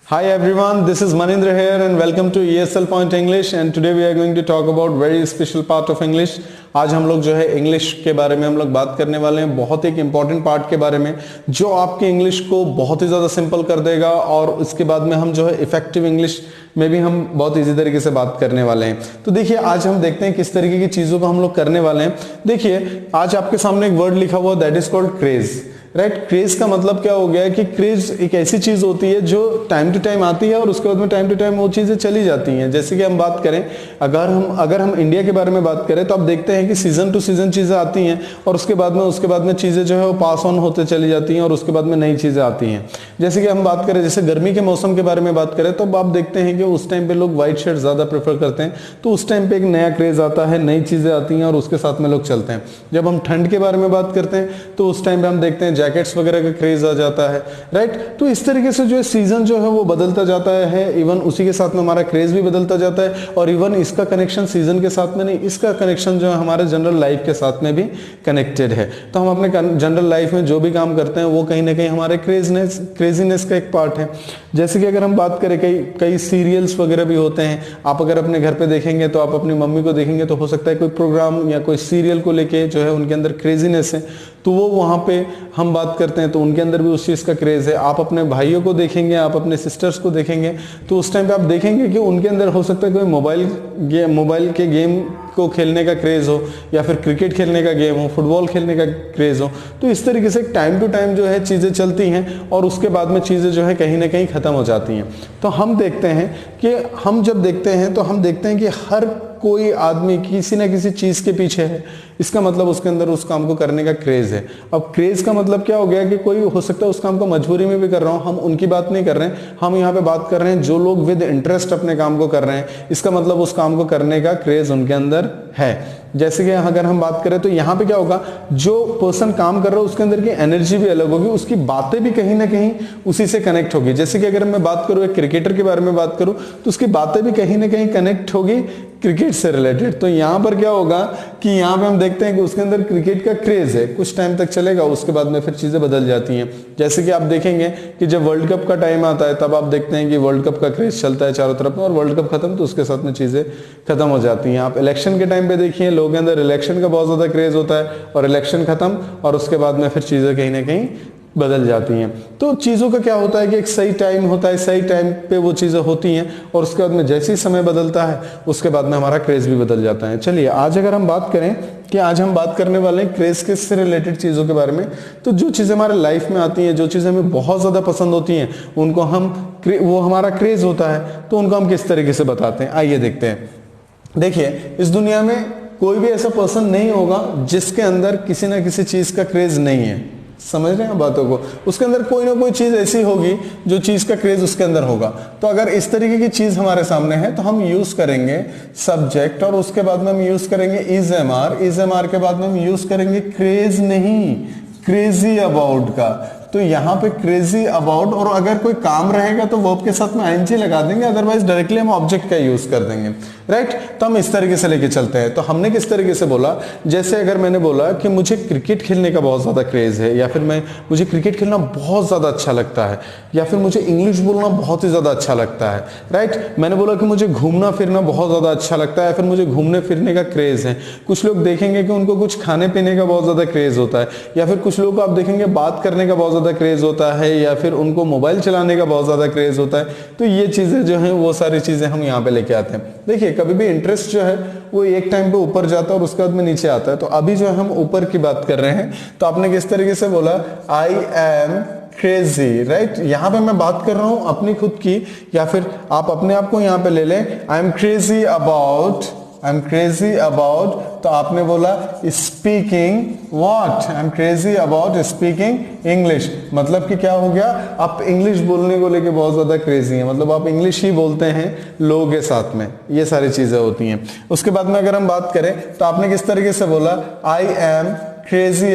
Hi everyone, this is Manindra here and welcome to ESL Point English and today we are going to talk about very special part of English। आज हम लोग जो है English के बारे में हम लोग बात करने वाले हैं, बहुत एक इंपॉर्टेंट पार्ट के बारे में जो आपकी इंग्लिश को बहुत ही ज़्यादा सिंपल कर देगा और उसके बाद में हम जो है इफेक्टिव इंग्लिश में भी हम बहुत इजी तरीके से बात करने वाले हैं। तो देखिए आज हम देखते हैं किस तरीके की चीज़ों को हम लोग करने वाले हैं। देखिए आज आपके सामने एक वर्ड लिखा हुआ that is called craze. Right, craze का मतलब क्या हो गया है कि क्रेज एक ऐसी चीज होती है जो टाइम टू टाइम आती है और उसके बाद में टाइम टू टाइम वो चीजें चली जाती हैं। जैसे कि हम बात करें, अगर हम इंडिया के बारे में बात करें तो आप देखते हैं कि सीजन टू सीजन चीजें आती हैं और उसके बाद में चीजें जो है वो पास ऑन होते चली जाती हैं और उसके बाद में नई चीजें आती हैं। जैसे कि हम बात करें, जैसे गर्मी के मौसम के बारे में बात करें तो आप देखते हैं कि उस टाइम पे लोग व्हाइट शर्ट ज्यादा प्रेफर करते हैं, तो उस टाइम पे एक नया क्रेज आता है, नई चीजें आती हैं और उसके साथ में लोग चलते हैं। जब हम ठंड के बारे में बात करते हैं तो उस टाइम पे हम देखते हैं जैकेट्स वगैरह का क्रेज आ जाता है। राइट, तो इस तरीके से जो है सीजन जो है वो बदलता जाता है, इवन उसी के साथ में हमारा क्रेज भी बदलता जाता है और इवन इसका कनेक्शन सीजन के साथ में नहीं, इसका कनेक्शन जो है हमारे जनरल लाइफ के साथ में भी कनेक्टेड है। तो हम अपने जनरल लाइफ में जो भी काम करते हैं वो कहीं ना कहीं हमारे क्रेजीनेस का एक पार्ट है। जैसे कि अगर हम बात करें, कई सीरियल्स वगैरह भी होते हैं। आप अगर अपने घर पे देखेंगे तो आप अपनी मम्मी को देखेंगे तो हो सकता है कोई प्रोग्राम या कोई सीरियल को लेके जो है उनके अंदर क्रेजीनेस है, तो वो वहाँ पे हम बात करते हैं तो उनके अंदर भी उस चीज़ का क्रेज़ है। आप अपने भाइयों को देखेंगे, आप अपने सिस्टर्स को देखेंगे तो उस टाइम पे आप देखेंगे कि उनके अंदर हो सकता है कोई मोबाइल के गेम को खेलने का क्रेज़ हो या फिर क्रिकेट खेलने का गेम हो, फुटबॉल खेलने का क्रेज़ हो। तो इस तरीके से टाइम टू टाइम जो है चीज़ें चलती हैं और उसके बाद में चीज़ें जो है कहीं ना कहीं ख़त्म हो जाती हैं। तो हम देखते हैं कि हम जब देखते हैं तो हम देखते हैं कि हर कोई आदमी किसी ना किसी चीज़ के पीछे है, इसका मतलब उसके अंदर उस काम को करने का क्रेज़ है। अब क्रेज़ का मतलब क्या हो गया कि कोई हो सकता है उस काम को मजबूरी में भी कर रहा हूँ, हम उनकी बात नहीं कर रहे हैं, हम यहाँ पे बात कर रहे हैं जो लोग विद इंटरेस्ट अपने काम को कर रहे हैं, इसका मतलब उस काम को करने का क्रेज़ उनके अंदर है। जैसे कि अगर हम बात करें तो यहाँ पे क्या होगा, जो पर्सन काम कर रहा है उसके अंदर की एनर्जी भी अलग होगी, उसकी बातें भी कहीं ना कहीं उसी से कनेक्ट होगी। जैसे कि अगर मैं बात करूँ एक क्रिकेटर के बारे में बात करूँ तो उसकी बातें भी कहीं ना कहीं कनेक्ट होगी क्रिकेट से रिलेटेड। तो यहाँ पर क्या होगा कि यहाँ पे हम देखते हैं कि उसके अंदर क्रिकेट का क्रेज है, कुछ टाइम तक चलेगा, उसके बाद में फिर चीजें बदल जाती हैं। जैसे कि आप देखेंगे कि जब वर्ल्ड कप का टाइम आता है तब आप देखते हैं कि वर्ल्ड कप का क्रेज चलता है चारों तरफ में और वर्ल्ड कप खत्म तो उसके साथ में चीजें खत्म हो जाती हैं। आप इलेक्शन के टाइम पे देखिए, लोगों के अंदर इलेक्शन का बहुत ज्यादा क्रेज होता है और इलेक्शन खत्म और उसके बाद में फिर चीजें कहीं ना कहीं बदल जाती हैं। तो चीज़ों का क्या होता है कि एक सही टाइम होता है, सही टाइम पे वो चीज़ें होती हैं और उसके बाद में जैसे ही समय बदलता है उसके बाद में हमारा क्रेज भी बदल जाता है। चलिए आज अगर हम बात करें कि आज हम बात करने वाले हैं क्रेज के से रिलेटेड चीज़ों के बारे में, तो जो चीज़ें हमारे लाइफ में आती हैं, जो चीज़ें हमें बहुत ज़्यादा पसंद होती हैं, उनको वो हमारा क्रेज होता है, तो उनको हम किस तरीके से बताते हैं, आइए देखते हैं। देखिए इस दुनिया में कोई भी ऐसा पर्सन नहीं होगा जिसके अंदर किसी ना किसी चीज़ का क्रेज नहीं है। समझ रहे हैं बातों को, उसके अंदर कोई ना कोई चीज ऐसी होगी जो चीज का क्रेज उसके अंदर होगा। तो अगर इस तरीके की चीज हमारे सामने है तो हम यूज करेंगे सब्जेक्ट और उसके बाद में हम यूज करेंगे इज एम आर के बाद में हम यूज करेंगे क्रेज नहीं, क्रेजी अबाउट का। तो यहाँ पे क्रेजी अबाउट और अगर कोई काम रहेगा तो वर्ब के साथ में आईएनजी लगा देंगे, अदरवाइज डायरेक्टली हम ऑब्जेक्ट का यूज कर देंगे। राइट, तो हम इस तरीके से लेके चलते हैं। तो हमने किस तरीके से बोला, जैसे अगर मैंने बोला कि मुझे क्रिकेट खेलने का बहुत ज्यादा क्रेज है या फिर मुझे क्रिकेट खेलना बहुत ज्यादा अच्छा लगता है या फिर मुझे इंग्लिश बोलना बहुत ही ज्यादा अच्छा लगता है। राइट, मैंने बोला कि मुझे घूमना फिरना बहुत ज्यादा अच्छा लगता है या फिर मुझे घूमने फिरने का क्रेज है। कुछ लोग देखेंगे कि उनको कुछ खाने पीने का बहुत ज्यादा क्रेज होता है या फिर कुछ लोग को आप देखेंगे बात करने का बहुत ज्यादा क्रेज होता है या फिर उनको मोबाइल चलाने का बहुत ज्यादा क्रेज होता है। तो ये चीजें जो हैं वो सारी चीजें हम यहाँ पे लेके आते हैं। देखिए कभी भी इंटरेस्ट जो है वो एक टाइम पे ऊपर जाता है और उसके बाद में नीचे आता है। तो अभी जो हम ऊपर की बात कर रहे हैं तो आपने किस तरीके से बोला, आई एम क्रेजी। राइट, यहाँ पे मैं बात कर रहा हूं अपनी खुद की या फिर आप अपने आप को यहाँ पे ले लें, आई एम क्रेजी अबाउट, तो आपने बोला speaking what, I am crazy about speaking English. मतलब कि क्या हो गया, आप इंग्लिश बोलने को लेके बहुत ज्यादा क्रेजी हैं, मतलब आप इंग्लिश ही बोलते हैं लोगों के साथ में, ये सारी चीजें होती हैं। उसके बाद में अगर हम बात करें तो आपने किस तरीके से बोला, I am crazy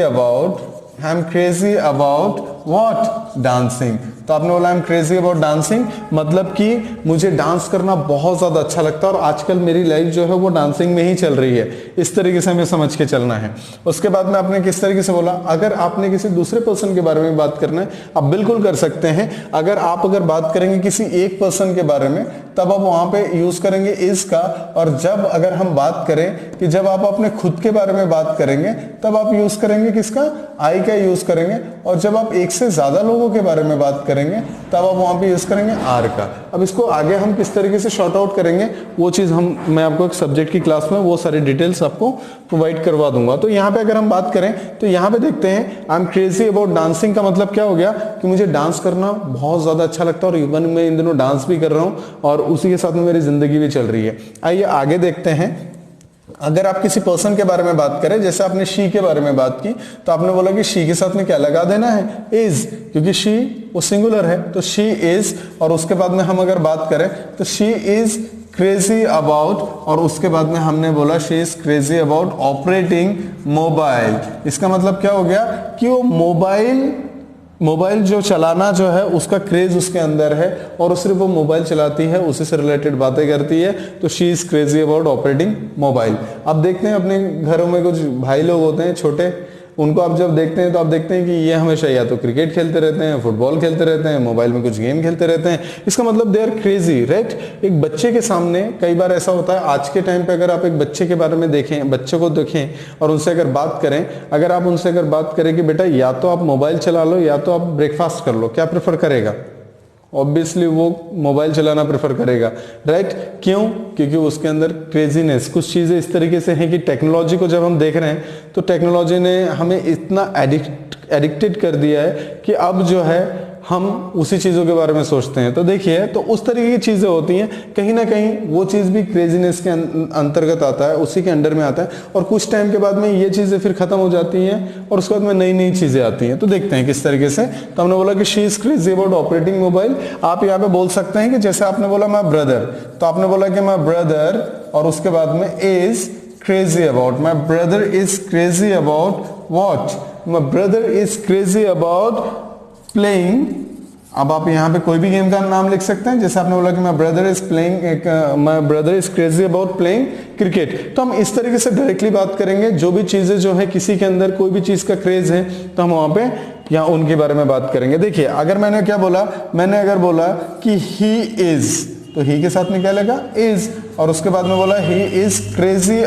about what, dancing. तो आपने बोला I am crazy about dancing, मतलब कि मुझे डांस करना बहुत ज्यादा अच्छा लगता है और आजकल मेरी लाइफ जो है वो डांसिंग में ही चल रही है। इस तरीके से हमें समझ के चलना है। उसके बाद में आपने किस तरीके से बोला, अगर आपने किसी दूसरे पर्सन के बारे में बात करना है आप बिल्कुल कर सकते हैं। अगर बात करेंगे किसी एक पर्सन के बारे में तब आप वहां पे यूज करेंगे इज का, और जब अगर हम बात करें कि जब आप अपने खुद के बारे में बात करेंगे तब आप यूज करेंगे किसका, आई का यूज करेंगे। और जब आप एक से ज्यादा लोगों के बारे में बात करेंगे तब आप वहां पे यूज करेंगे आर का। अब इसको आगे हम किस तरीके से शॉर्ट आउट करेंगे वो चीज मैं आपको एक सब्जेक्ट की क्लास में वो सारी डिटेल्स आपको प्रोवाइड करवा दूंगा। तो यहाँ पे अगर हम बात करें तो यहाँ पे देखते हैं I am crazy about dancing का मतलब क्या हो गया कि मुझे डांस करना बहुत ज्यादा अच्छा लगता है और इवन मैं इन दिनों डांस भी कर रहा हूँ और उसी के साथ में मेरी जिंदगी भी चल रही है। आइए आगे देखते हैं। अगर आप किसी पर्सन के बारे में बात करें, जैसे आपने शी के बारे में बात की तो आपने बोला कि शी के साथ में क्या लगा देना है, इज, क्योंकि शी वो सिंगुलर है तो शी इज। और उसके बाद में हम अगर बात करें तो शी इज क्रेजी अबाउट, और उसके बाद में हमने बोला she is crazy about operating mobile. इसका मतलब क्या हो गया कि वो मोबाइल जो चलाना जो है उसका क्रेज उसके अंदर है और सिर्फ वो मोबाइल चलाती है, उसी से रिलेटेड बातें करती है। तो she is crazy about operating mobile. अब देखते हैं अपने घरों में कुछ भाई लोग होते हैं छोटे, उनको आप जब देखते हैं तो आप देखते हैं कि ये हमेशा या तो क्रिकेट खेलते रहते हैं, फुटबॉल खेलते रहते हैं, मोबाइल में कुछ गेम खेलते रहते हैं। इसका मतलब दे आर क्रेजी, राइट। एक बच्चे के सामने कई बार ऐसा होता है, आज के टाइम पे अगर आप एक बच्चे के बारे में देखें, बच्चे को देखें और उनसे अगर बात करें, अगर आप उनसे अगर बात करें कि बेटा या तो आप मोबाइल चला लो या तो आप ब्रेकफास्ट कर लो, क्या प्रेफर करेगा? ऑब्वियसली वो मोबाइल चलाना प्रेफर करेगा, राइट। क्यों? क्योंकि उसके अंदर क्रेजीनेस, कुछ चीजें इस तरीके से हैं कि टेक्नोलॉजी को जब हम देख रहे हैं तो टेक्नोलॉजी ने हमें इतना एडिक्टेड कर दिया है कि अब जो है हम उसी चीजों के बारे में सोचते हैं। तो देखिए, तो उस तरीके की चीजें होती हैं, कहीं ना कहीं वो चीज भी क्रेजीनेस के अंतर्गत आता है, उसी के अंडर में आता है। और कुछ टाइम के बाद में ये चीजें फिर खत्म हो जाती हैं और उसके बाद में नई नई चीजें आती हैं। तो देखते हैं किस तरीके से। तो हमने बोला कि she is crazy about operating mobile. आप यहाँ पे बोल सकते हैं कि जैसे आपने बोला माय ब्रदर, तो आपने बोला कि माय ब्रदर और उसके बाद में is crazy about, my brother is crazy about what, my brother is crazy about playing. अब आप यहाँ पे कोई भी गेम का नाम लिख सकते हैं, जैसे आपने बोला कि my brother is crazy about playing cricket. तो हम इस तरीके से डायरेक्टली बात करेंगे, जो भी चीजें जो है किसी के अंदर कोई भी चीज का क्रेज है तो हम वहां पे या उनके बारे में बात करेंगे। देखिए, अगर मैंने क्या बोला, मैंने अगर बोला कि ही इज, तो ही के साथ में क्या लगा, इज, और उसके बाद में बोला he is crazy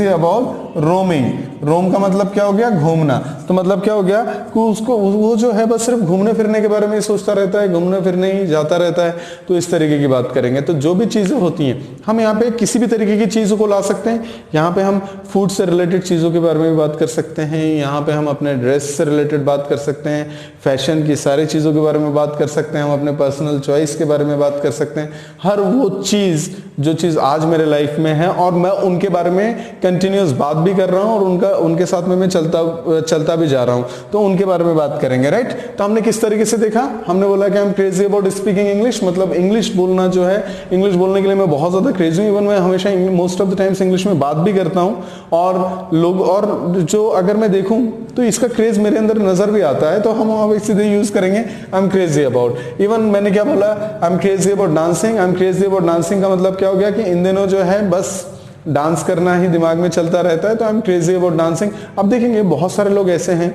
about roaming. Roam का मतलब क्या हो गया, घूमना। तो मतलब क्या हो गया कि उसको वो जो है बस सिर्फ घूमने फिरने के बारे में सोचता रहता है, घूमने फिरने ही जाता रहता है। तो इस तरीके की बात करेंगे। तो जो भी चीजें होती हैं, हम यहाँ पे किसी भी तरीके की चीजों को ला सकते हैं। यहाँ पे हम फूड से रिलेटेड चीजों के बारे में भी बात कर सकते हैं, यहाँ पे हम अपने ड्रेस से रिलेटेड बात कर सकते हैं, फैशन की सारी चीजों के बारे में बात कर सकते हैं, हम अपने पर्सनल चॉइस के बारे में बात कर सकते हैं। हर वो चीज जो चीज आज मेरे लाइफ में है और मैं उनके बारे में कंटिन्यूस बात भी कर रहा हूं और उनके साथ में मैं चलता भी जा रहा हूं, तो उनके बारे में बात करेंगे, राइट। तो हमने किस तरीके से देखा, हमने बोला कि I am crazy about speaking English, मतलब इंग्लिश बोलना जो है, इंग्लिश बोलने के लिए मैं बहुत ज्यादा क्रेजी हूं। इवन मैं हमेशा most of the times English में बात भी करता हूं और लोग, और जो अगर मैं देखूं तो इसका क्रेज मेरे अंदर नजर भी आता है, तो हम वहां सीधे यूज करेंगे I am crazy about. Even मैंने क्या बोला, I am crazy about dancing. I am crazy about dancing का मतलब क्या हो गया कि इन दिनों जो है बस डांस करना ही दिमाग में चलता रहता है, तो I am crazy about dancing. अब देखेंगे बहुत सारे लोग ऐसे हैं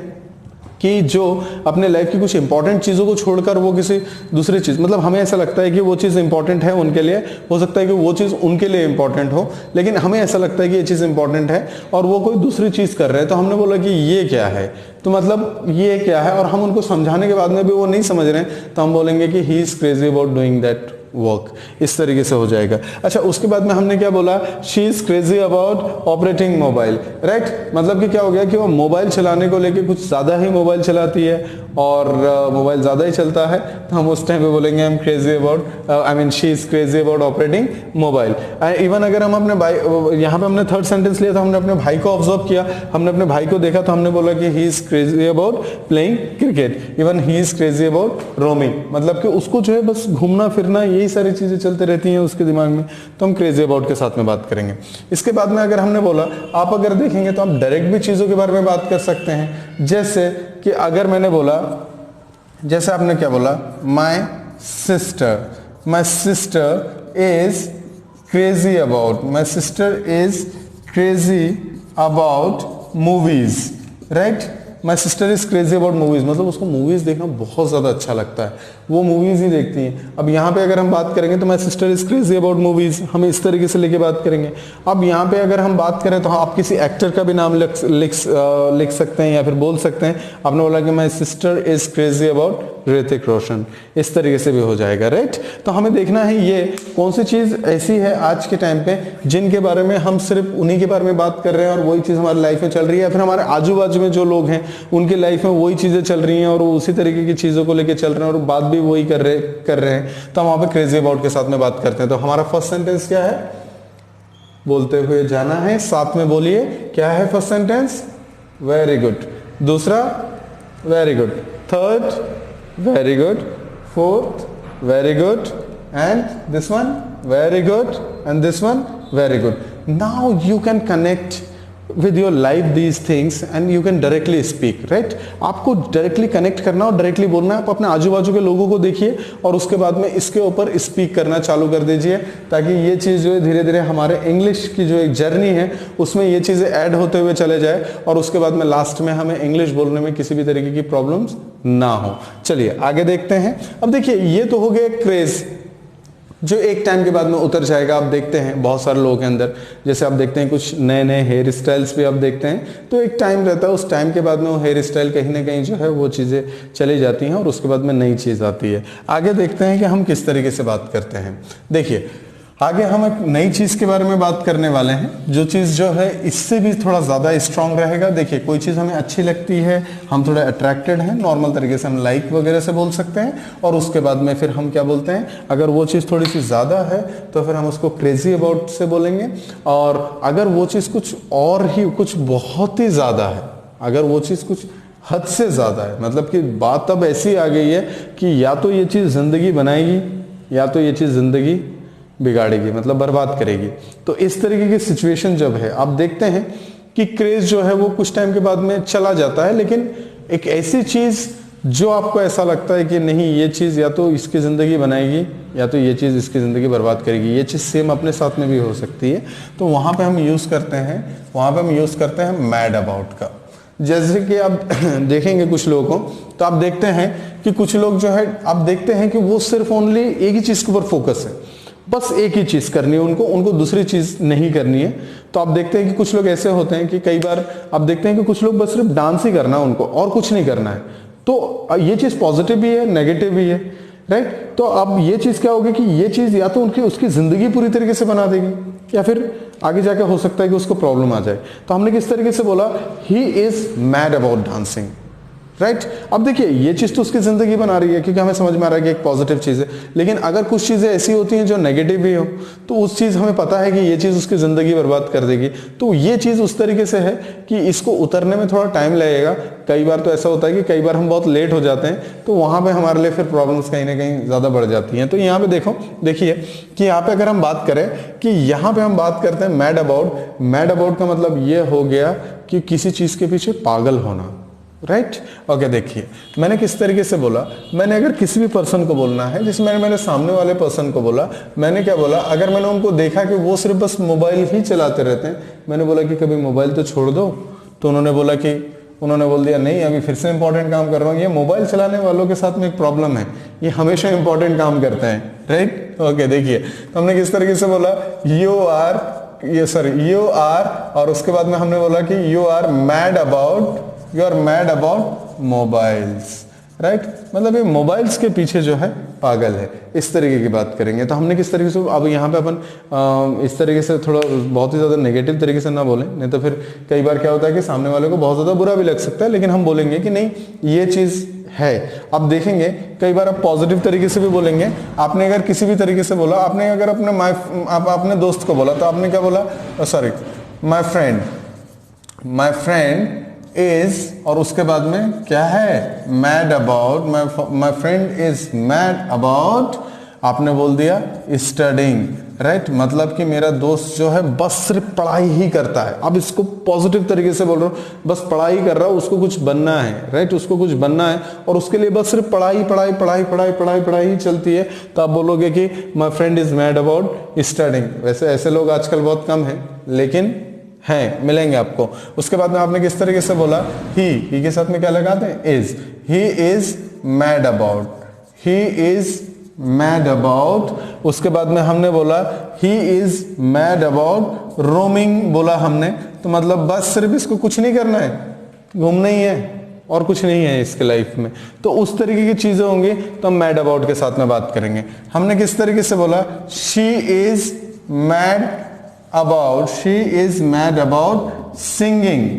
कि जो अपने लाइफ की कुछ इंपॉर्टेंट चीजों को छोड़कर वो किसी दूसरी चीज, मतलब हमें ऐसा लगता है कि वो चीज इंपॉर्टेंट है उनके लिए, हो सकता है कि वो चीज उनके लिए इंपॉर्टेंट हो, लेकिन हमें ऐसा लगता है कि ये चीज इंपॉर्टेंट है और वो कोई दूसरी चीज कर रहे हैं। तो हमने बोला कि ये क्या है, तो मतलब ये क्या है, और हम उनको समझाने के बाद में भी वो नहीं समझ रहे हैं, तो हम बोलेंगे कि ही is crazy about doing that work. इस तरीके से हो जाएगा। अच्छा, उसके बाद में हमने क्या बोला, she is crazy about operating mobile, right. मतलब कि क्या हो गया कि वो मोबाइल चलाने को लेके कुछ ज्यादा ही मोबाइल चलाती है और मोबाइल ज्यादा ही चलता है, तो हम उस टाइम पे बोलेंगे I am crazy about, I mean she is crazy about operating mobile. Even अगर हम अपने भाई, यहाँ पे हमने थर्ड सेंटेंस लिया, तो हमने अपने भाई को ऑब्जर्व किया, हमने अपने भाई को देखा, तो हमने बोला कि ही is crazy about playing cricket. Even he is crazy about roaming, मतलब कि उसको जो है बस घूमना फिरना, यही सारी चीजें चलते रहती हैं उसके दिमाग में, तो हम क्रेजी अबाउट के साथ में बात करेंगे। इसके बाद में अगर हमने बोला, आप अगर देखेंगे तो आप डायरेक्ट भी चीजों के बारे में बात कर सकते हैं। जैसे कि अगर मैंने बोला जैसे आपने क्या बोला, माई sister is crazy about, my sister is crazy about movies, right. My sister is crazy about movies, मतलब उसको मूवीज देखना बहुत ज्यादा अच्छा लगता है, वो मूवीज ही देखती हैं। अब यहाँ पे अगर हम बात करेंगे तो माई sister is crazy about movies, हम इस तरीके से लेके बात करेंगे। अब यहाँ पे अगर हम बात करें तो आप किसी एक्टर का भी नाम लिख सकते हैं या फिर बोल सकते हैं। आपने बोला कि my sister is crazy about Hrithik Roshan, इस तरीके से भी हो जाएगा, राइट। तो हमें देखना है ये कौन सी चीज ऐसी है आज के टाइम पे जिनके बारे में हम सिर्फ उन्हीं के बारे में बात कर रहे हैं और वही चीज हमारी लाइफ में चल रही है, या फिर हमारे आजू बाजू में जो लोग हैं उनकी लाइफ में वही चीजें चल रही हैं और वो उसी तरीके की चीजों को लेकर चल रहे हैं और बात भी वही कर रहे हैं, तो हम वहां पे क्रेजी अबाउट के साथ में बात करते हैं। तो हमारा फर्स्ट सेंटेंस क्या है, बोलते हुए जाना है, साथ में बोलिए, क्या है फर्स्ट सेंटेंस, वेरी गुड। दूसरा, very good. Third, very good. Fourth, very good. And this one, very good. And this one, very good. Now you can connect with your life these things and you can directly speak, right। आपको directly connect करना और directly बोलना है। आप अपने आजू बाजू के लोगों को देखिए और उसके बाद में इसके ऊपर स्पीक करना चालू कर दीजिए, ताकि ये चीज़ जो है धीरे धीरे हमारे इंग्लिश की जो एक जर्नी है उसमें ये चीज़ें ऐड होते हुए चले जाए और उसके बाद में लास्ट में हमें इंग्लिश बोलने में किसी भी तरीके की प्रॉब्लम्स ना हो। चलिए आगे देखते हैं। अब देखिए, ये तो हो गया क्रेज जो एक टाइम के बाद में उतर जाएगा। आप देखते हैं बहुत सारे लोगों के अंदर, जैसे आप देखते हैं कुछ नए नए हेयर स्टाइल्स भी आप देखते हैं, तो एक टाइम रहता है, उस टाइम के बाद में वो हेयर स्टाइल कहीं ना कहीं जो है वो चीज़ें चली जाती हैं और उसके बाद में नई चीज़ आती है। आगे देखते हैं कि हम किस तरीके से बात करते हैं। देखिए, आगे हम एक नई चीज़ के बारे में बात करने वाले हैं, जो चीज़ जो है इससे भी थोड़ा ज़्यादा स्ट्रांग रहेगा। देखिए, कोई चीज़ हमें अच्छी लगती है, हम थोड़ा अट्रैक्टेड हैं, नॉर्मल तरीके से हम लाइक वगैरह से बोल सकते हैं, और उसके बाद में फिर हम क्या बोलते हैं, अगर वो चीज़ थोड़ी सी ज़्यादा है तो फिर हम उसको क्रेजी अबाउट से बोलेंगे। और अगर वो चीज़ कुछ और ही कुछ बहुत ही ज़्यादा है, अगर वो चीज़ कुछ हद से ज़्यादा है, मतलब कि बात अब ऐसी आ गई है कि या तो ये चीज़ ज़िंदगी बनाएगी या तो ये चीज़ ज़िंदगी बिगाड़ेगी, मतलब बर्बाद करेगी। तो इस तरीके की सिचुएशन जब है, आप देखते हैं कि क्रेज जो है वो कुछ टाइम के बाद में चला जाता है, लेकिन एक ऐसी चीज़ जो आपको ऐसा लगता है कि नहीं, ये चीज़ या तो इसकी ज़िंदगी बनाएगी या तो ये चीज़ इसकी ज़िंदगी बर्बाद करेगी, ये चीज़ सेम अपने साथ में भी हो सकती है। तो वहाँ पे हम यूज़ करते हैं मैड अबाउट का। जैसे कि आप देखेंगे कुछ लोगों को, तो आप देखते हैं कि कुछ लोग जो है, आप देखते हैं कि वो सिर्फ ओनली एक ही चीज़ के ऊपर फोकस है, बस एक ही चीज़ करनी है उनको दूसरी चीज़ नहीं करनी है। तो आप देखते हैं कि कुछ लोग ऐसे होते हैं कि कई बार आप देखते हैं कि कुछ लोग बस सिर्फ डांस ही करना है उनको, और कुछ नहीं करना है। तो ये चीज़ पॉजिटिव भी है, नेगेटिव भी है, राइट। तो अब ये चीज़ क्या होगी कि ये चीज़ या तो उसकी ज़िंदगी पूरी तरीके से बना देगी या फिर आगे जाकर हो सकता है कि उसको प्रॉब्लम आ जाए। तो हमने किस तरीके से बोला, he is mad about dancing, right. अब देखिए, ये चीज़ तो उसकी ज़िंदगी बना रही है, क्योंकि हमें समझ में आ रहा है कि एक पॉजिटिव चीज़ है। लेकिन अगर कुछ चीज़ें ऐसी होती हैं जो नेगेटिव भी हो, तो उस चीज़ हमें पता है कि ये चीज़ उसकी ज़िंदगी बर्बाद कर देगी। तो ये चीज़ उस तरीके से है कि इसको उतरने में थोड़ा टाइम लगेगा। कई बार तो ऐसा होता है कि कई बार हम बहुत लेट हो जाते हैं, तो वहाँ पर हमारे लिए फिर प्रॉब्लम्स कहीं ना कहीं ज़्यादा बढ़ जाती हैं। तो यहाँ पर देखिए कि यहाँ पर अगर हम बात करें कि यहाँ पर हम बात करते हैं मैड अबाउट का मतलब ये हो गया कि किसी चीज़ के पीछे पागल होना, राइट। ओके, देखिए मैंने किस तरीके से बोला, मैंने अगर किसी भी पर्सन को बोलना है, जिसमें मैंने सामने वाले पर्सन को बोला, मैंने क्या बोला, अगर मैंने उनको देखा कि वो सिर्फ बस मोबाइल ही चलाते रहते हैं, मैंने बोला कि कभी मोबाइल तो छोड़ दो। तो उन्होंने बोल दिया नहीं, अभी फिर से इंपॉर्टेंट काम कर रहा हूँ। ये मोबाइल चलाने वालों के साथ में एक प्रॉब्लम है, ये हमेशा इंपॉर्टेंट काम करते हैं, राइट। ओके, देखिए तो हमने किस तरीके से बोला, यू आर, और उसके बाद में हमने बोला कि you are mad about mobiles, right. मतलब ये मोबाइल्स के पीछे जो है पागल है, इस तरीके की बात करेंगे। तो हमने किस तरीके से, अब यहाँ पे अपन इस तरीके से थोड़ा बहुत ही ज़्यादा नेगेटिव तरीके से ना बोलें, नहीं तो फिर कई बार क्या होता है कि सामने वाले को बहुत ज़्यादा बुरा भी लग सकता है, लेकिन हम बोलेंगे कि नहीं, ये चीज़ है। अब देखेंगे कई बार आप पॉजिटिव तरीके से भी बोलेंगे। आपने अगर किसी भी तरीके से बोला, आपने अगर अपने दोस्त को बोला, तो आपने क्या बोला, सॉरी, माई फ्रेंड इज, और उसके बाद में क्या है, mad about, my friend is mad about, आपने बोल दिया स्टडिंग। राइट, मतलब कि मेरा दोस्त जो है बस सिर्फ पढ़ाई ही करता है। अब इसको पॉजिटिव तरीके से बोल रहा हूँ, बस पढ़ाई कर रहा है, उसको कुछ बनना है, राइट, उसको कुछ बनना है और उसके लिए बस सिर्फ पढ़ाई पढ़ाई पढ़ाई पढ़ाई पढ़ाई पढ़ाई ही चलती है, तो आप बोलोगे कि my friend is mad about studying. वैसे ऐसे लोग आजकल बहुत कम हैं, लेकिन हैं, मिलेंगे आपको। उसके बाद में आपने किस तरीके से बोला, ही के साथ में क्या लगाते हैं, is. He is mad about, he is mad about. उसके बाद में हमने बोला he is mad about roaming, बोला हमने, तो मतलब बस सिर्फ इसको कुछ नहीं करना है, घूमना ही है और कुछ नहीं है इसके लाइफ में। तो उस तरीके की चीजें होंगी तो हम मैड अबाउट के साथ में बात करेंगे। हमने किस तरीके से बोला, she is mad about, she is mad about singing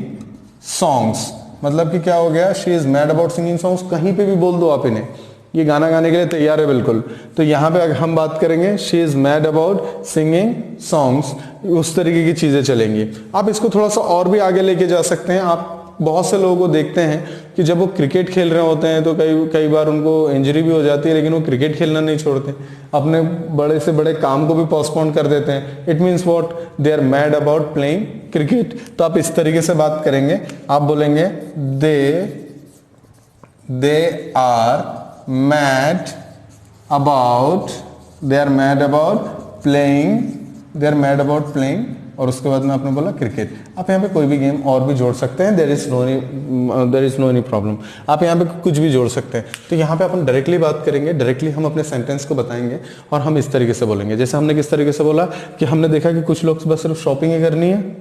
songs. मतलब कि क्या हो गया, she is mad about singing songs. कहीं पे भी बोल दो आप इन्हें, ये गाना गाने के लिए तैयार है बिल्कुल। तो यहाँ पे हम बात करेंगे she is mad about singing songs, उस तरीके की चीजें चलेंगी। आप इसको थोड़ा सा और भी आगे लेके जा सकते हैं। आप बहुत से लोगों को देखते हैं कि जब वो क्रिकेट खेल रहे होते हैं तो कई बार उनको इंजरी भी हो जाती है, लेकिन वो क्रिकेट खेलना नहीं छोड़ते, अपने बड़े से बड़े काम को भी पोस्टपोन कर देते हैं। It means what, they are mad about playing cricket. तो आप इस तरीके से बात करेंगे, आप बोलेंगे they are mad about, they are mad about playing, they are mad about playing, और उसके बाद में आपने बोला क्रिकेट। आप यहाँ पे कोई भी गेम और भी जोड़ सकते हैं, there is no any problem. आप यहाँ पे कुछ भी जोड़ सकते हैं। तो यहाँ पे अपन डायरेक्टली बात करेंगे, डायरेक्टली हम अपने सेंटेंस को बताएंगे और हम इस तरीके से बोलेंगे। जैसे हमने किस तरीके से बोला कि हमने देखा कि कुछ लोग बस सिर्फ शॉपिंग ही करनी है,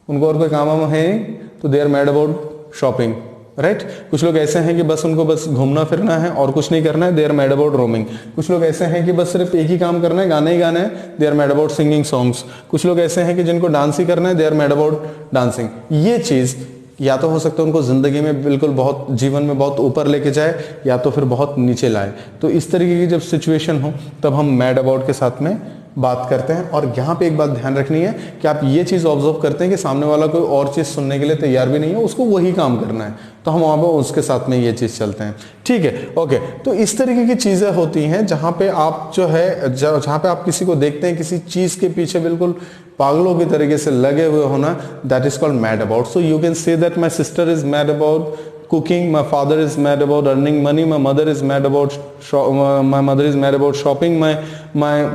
उनको और कोई काम वाम है नहीं, तो they are mad about shopping, right. कुछ लोग ऐसे हैं कि बस उनको बस घूमना फिरना है और कुछ नहीं करना है, they are mad about roaming. कुछ लोग ऐसे हैं कि बस सिर्फ एक ही काम करना है, गाने ही गाने हैं, they are mad about singing songs. कुछ लोग ऐसे हैं कि जिनको डांस ही करना है, they are mad about dancing. ये चीज या तो हो सकता है उनको जिंदगी में बिल्कुल बहुत, जीवन में बहुत ऊपर लेके जाए, या तो फिर बहुत नीचे लाए। तो इस तरीके की जब सिचुएशन हो तब हम मैड अबाउट के साथ में बात करते हैं। और यहाँ पे एक बात ध्यान रखनी है कि आप ये चीज ऑब्जर्व करते हैं कि सामने वाला कोई और चीज सुनने के लिए तैयार भी नहीं है, उसको वही काम करना है, तो हम वहां पर उसके साथ में ये चीज चलते हैं, ठीक है, ओके। तो इस तरीके की चीजें होती हैं जहां पे आप जो है, जहां पे आप किसी को देखते हैं किसी चीज के पीछे बिल्कुल पागलों की तरीके से लगे हुए होना, that is called mad about. So you can say that my sister is mad about cooking, my father is mad about earning money, my mother is mad about shopping, my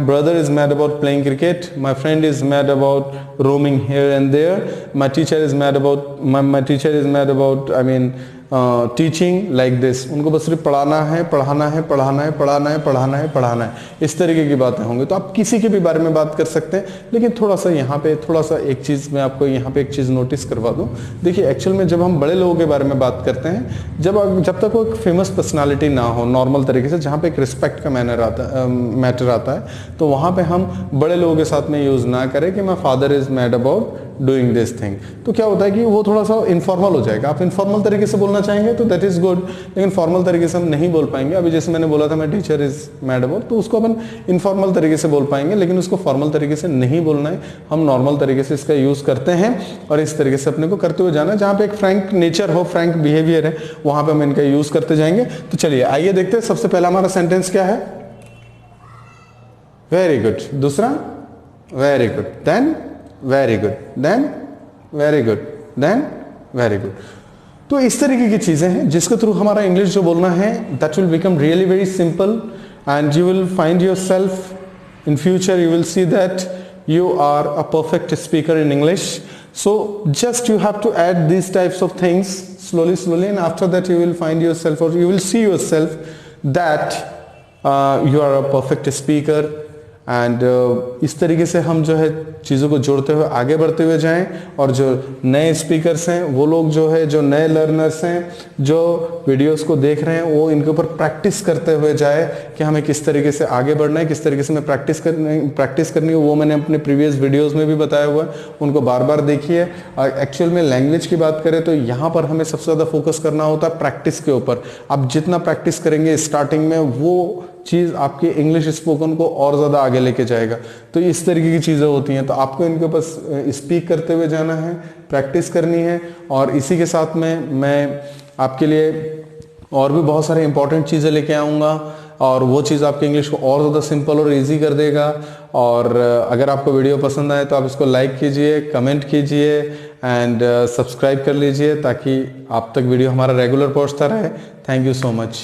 brother is mad about playing cricket, my friend is mad about roaming here and there, my teacher is mad about teaching like this. उनको बस सिर्फ पढ़ाना है, पढ़ाना है, पढ़ाना है, पढ़ाना है, पढ़ाना है, पढ़ाना है, इस तरीके की बातें होंगी। तो आप किसी के भी बारे में बात कर सकते हैं, लेकिन थोड़ा सा यहाँ पे थोड़ा सा एक चीज़ मैं आपको यहाँ पे एक चीज़ नोटिस करवा दूँ। देखिए एक्चुअल में जब हम बड़े लोगों के बारे में बात करते हैं, जब तक वो एक फेमस पर्सनालिटी ना हो, नॉर्मल तरीके से, जहाँ पे एक रिस्पेक्ट का मैटर आता है, तो वहाँ पे हम बड़े लोगों के साथ में यूज़ ना करें कि my father is mad about doing this thing. तो क्या होता है कि वो थोड़ा सा इनफॉर्मल हो जाएगा। आप इनफॉर्मल तरीके से बोलना चाहेंगे तो दैट इज गुड, लेकिन फॉर्मल तरीके से हम नहीं बोल पाएंगे। अभी जैसे मैंने बोला था मैं टीचर इज मैड अबाउट, तो उसको अपन इनफॉर्मल तरीके से बोल पाएंगे, लेकिन उसको फॉर्मल तरीके से नहीं बोलना है। हम नॉर्मल तरीके से इसका यूज करते हैं और इस तरीके से अपने को करते हुए जाना है। जहाँ पे एक फ्रैंक नेचर हो, फ्रैंक बिहेवियर है, वहां पे हम इनका यूज करते जाएंगे। तो चलिए आइए देखते हैं। सबसे पहला हमारा सेंटेंस क्या है, वेरी गुड। दूसरा very good, then very good, then very good, then very good. तो इस तरीके की चीजें हैं जिसके थ्रू हमारा इंग्लिश जो बोलना है that will become really very simple, and you will find yourself in future, you will see that you are a perfect speaker in English. So just you have to add these types of things slowly, and after that you will find yourself, or you will see yourself that you are a perfect speaker. And इस तरीके से हम जो है चीज़ों को जोड़ते हुए आगे बढ़ते हुए जाएं, और जो नए स्पीकर्स हैं, वो लोग जो है, जो नए लर्नर्स हैं, जो वीडियोस को देख रहे हैं, वो इनके ऊपर प्रैक्टिस करते हुए जाए कि हमें किस तरीके से आगे बढ़ना है, किस तरीके से हमें प्रैक्टिस करनी है। वो मैंने अपने प्रीवियस वीडियोज़ में भी बताया हुआ है, उनको बार बार देखिए। एक्चुअल में लैंग्वेज की बात करें तो यहाँ पर हमें सबसे ज़्यादा फोकस करना होता है प्रैक्टिस के ऊपर। आप जितना प्रैक्टिस करेंगे स्टार्टिंग में, वो चीज़ आपके इंग्लिश स्पोकन को और ज़्यादा आगे लेके जाएगा। तो इस तरीके की चीज़ें होती हैं। तो आपको इनके ऊपर स्पीक करते हुए जाना है, प्रैक्टिस करनी है, और इसी के साथ में मैं आपके लिए और भी बहुत सारे इंपॉर्टेंट चीज़ें लेके आऊँगा। और वो चीज़ आपकी इंग्लिश को और ज़्यादा सिंपल और इजी कर देगा। और अगर आपको वीडियो पसंद आए तो आप इसको लाइक कीजिए, कमेंट कीजिए एंड सब्सक्राइब कर लीजिए ताकि आप तक वीडियो हमारा रेगुलर पहुंचता रहे। Thank you so much.